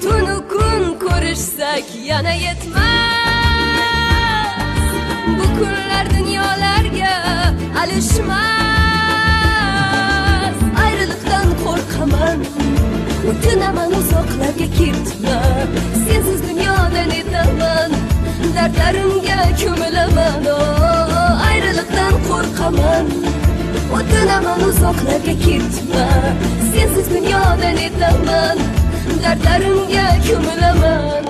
tunu kun ko'rishsak yana yetmas. Bu kunlar dunyolarga alishmas. Ayrılıktan korkaman, o'tinaman uzoqlarga ketma. Sensiz dunyodan etaman, dardlarimga ko'milaman. Ayrılıktan korkaman, o'tinaman uzoqlarga ketma. Sensiz dunyodan etaman, dardlarimga ko'milaman.